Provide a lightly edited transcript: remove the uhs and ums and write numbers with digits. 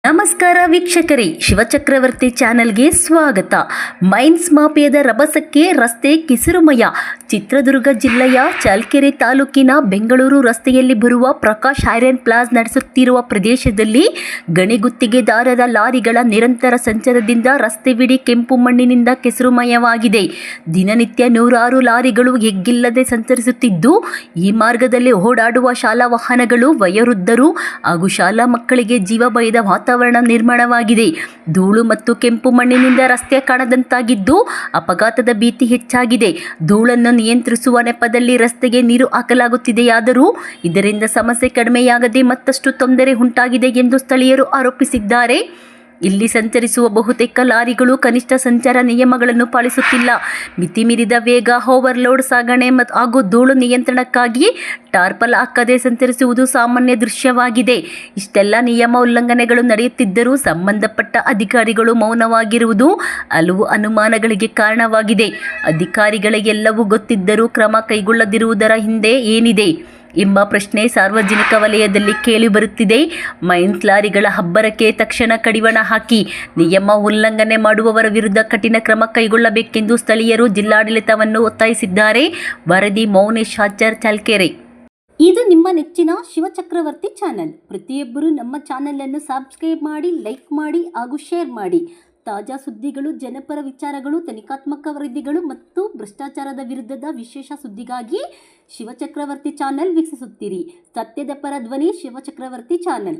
ನಮಸ್ಕಾರ ವೀಕ್ಷಕರೇ, ಶಿವಚಕ್ರವರ್ತಿ ಚಾನೆಲ್ಗೆ ಸ್ವಾಗತ. ಮೈನ್ಸ್ ಮಾಫಿಯಾದ ರಭಸಕ್ಕೆ ರಸ್ತೆ ಕಿಸರುಮಯ. ಚಿತ್ರದುರ್ಗ ಜಿಲ್ಲೆಯ ಚಳ್ಳಕೆರೆ ತಾಲೂಕಿನ ಬೆಂಗಳೂರು ರಸ್ತೆಯಲ್ಲಿ ಬರುವ ಪ್ರಕಾಶ್ ಐರನ್ ಪ್ಲಾಜ್ ನಡೆಸುತ್ತಿರುವ ಪ್ರದೇಶದಲ್ಲಿ ಗಣಿಗುತ್ತಿಗೆದಾರರ ಲಾರಿಗಳ ನಿರಂತರ ಸಂಚಾರದಿಂದ ರಸ್ತೆವಿಡೀ ಕೆಂಪು ಮಣ್ಣಿನಿಂದ ಕೆಸರುಮಯವಾಗಿದೆ. ದಿನನಿತ್ಯ ನೂರಾರು ಲಾರಿಗಳು ಎಗ್ಗಿಲ್ಲದೆ ಸಂಚರಿಸುತ್ತಿದ್ದು, ಈ ಮಾರ್ಗದಲ್ಲಿ ಓಡಾಡುವ ಶಾಲಾ ವಾಹನಗಳು, ವಯೋವೃದ್ಧರು ಹಾಗೂ ಶಾಲಾ ಮಕ್ಕಳಿಗೆ ಜೀವ ಭಯದ ವಾತಾವರಣ ನಿರ್ಮಾಣವಾಗಿದೆ. ಧೂಳು ಮತ್ತು ಕೆಂಪು ಮಣ್ಣಿನಿಂದ ರಸ್ತೆ ಕಾಣದಂತಾಗಿದ್ದು, ಅಪಘಾತದ ಭೀತಿ ಹೆಚ್ಚಾಗಿದೆ. ಧೂಳನ್ನು ನಿಯಂತ್ರಿಸುವ ನೆಪದಲ್ಲಿ ರಸ್ತೆಗೆ ನೀರು ಹಾಕಲಾಗುತ್ತಿದೆಯಾದರೂ ಇದರಿಂದ ಸಮಸ್ಯೆ ಕಡಿಮೆಯಾಗದೆ ಮತ್ತಷ್ಟು ತೊಂದರೆ ಉಂಟಾಗಿದೆ ಎಂದು ಸ್ಥಳೀಯರು ಆರೋಪಿಸಿದ್ದಾರೆ. ಇಲ್ಲಿ ಸಂಚರಿಸುವ ಬಹುತೇಕ ಲಾರಿಗಳು ಕನಿಷ್ಠ ಸಂಚಾರ ನಿಯಮಗಳನ್ನು ಪಾಲಿಸುತ್ತಿಲ್ಲ. ಮಿತಿ ಮೀರಿದ ವೇಗ, ಓವರ್ಲೋಡ್ ಸಾಗಣೆ ಹಾಗೂ ಧೂಳು ನಿಯಂತ್ರಣಕ್ಕಾಗಿ ಟಾರ್ಪಲ್ ಹಾಕದೆ ಸಂಚರಿಸುವುದು ಸಾಮಾನ್ಯ ದೃಶ್ಯವಾಗಿದೆ. ಇಷ್ಟೆಲ್ಲ ನಿಯಮ ಉಲ್ಲಂಘನೆಗಳು ನಡೆಯುತ್ತಿದ್ದರೂ ಸಂಬಂಧಪಟ್ಟ ಅಧಿಕಾರಿಗಳು ಮೌನವಾಗಿರುವುದು ಹಲವು ಅನುಮಾನಗಳಿಗೆ ಕಾರಣವಾಗಿದೆ. ಅಧಿಕಾರಿಗಳಿಗೆಲ್ಲವೂ ಗೊತ್ತಿದ್ದರೂ ಕ್ರಮ ಕೈಗೊಳ್ಳದಿರುವುದರ ಹಿಂದೆ ಏನಿದೆ ಎಂಬ ಪ್ರಶ್ನೆ ಸಾರ್ವಜನಿಕ ವಲಯದಲ್ಲಿ ಕೇಳಿಬರುತ್ತಿದೆ. ಮೈನ್ಸ್ ಲಾರಿಗಳ ಅಬ್ಬರಕ್ಕೆ ತಕ್ಷಣ ಕಡಿವಾಣ ಹಾಕಿ ನಿಯಮ ಉಲ್ಲಂಘನೆ ಮಾಡುವವರ ವಿರುದ್ಧ ಕಠಿಣ ಕ್ರಮ ಕೈಗೊಳ್ಳಬೇಕೆಂದು ಸ್ಥಳೀಯರು ಜಿಲ್ಲಾಡಳಿತವನ್ನು ಒತ್ತಾಯಿಸಿದ್ದಾರೆ. ವರದಿ ಮೌನೇಶ್ ಆಚಾರ್, ಚಳ್ಳಕೆರೆ. ಇದು ನಿಮ್ಮ ನೆಚ್ಚಿನ ಶಿವಚಕ್ರವರ್ತಿ ಚಾನೆಲ್. ಪ್ರತಿಯೊಬ್ಬರು ನಮ್ಮ ಚಾನೆಲನ್ನು ಸಬ್ಸ್ಕ್ರೈಬ್ ಮಾಡಿ, ಲೈಕ್ ಮಾಡಿ ಹಾಗೂ ಶೇರ್ ಮಾಡಿ. ತಾಜಾ ಸುದ್ದಿಗಳು, ಜನಪರ ವಿಚಾರಗಳು, ತನಿಖಾತ್ಮಕ ವರದಿಗಳು ಮತ್ತು ಭ್ರಷ್ಟಾಚಾರದ ವಿರುದ್ಧದ ವಿಶೇಷ ಸುದ್ದಿಗಾಗಿ ಶಿವಚಕ್ರವರ್ತಿ ಚಾನೆಲ್ ವೀಕ್ಷಿಸುತ್ತೀರಿ. ಸತ್ಯದ ಪರ ಧ್ವನಿ ಶಿವಚಕ್ರವರ್ತಿ ಚಾನೆಲ್.